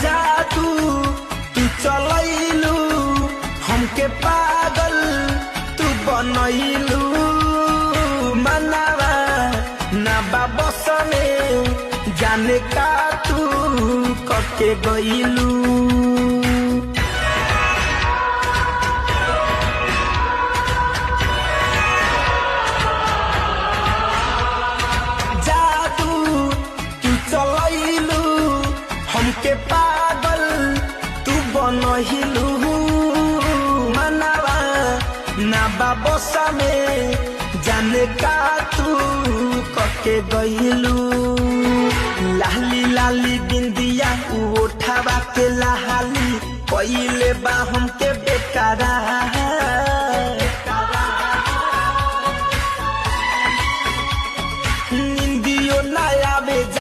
जादू तू चलैलू हमके पागल तू बनैलू मनावा ना बाबस में जाने का तू कके गईलू जादू तू चलैलू हमके पागल तू बनहिलू मनावा ना बाबसा में जाने का तू कके गईलू लाली लाली बिंदिया उठावा के लाली पहिले बा हमके बेकारा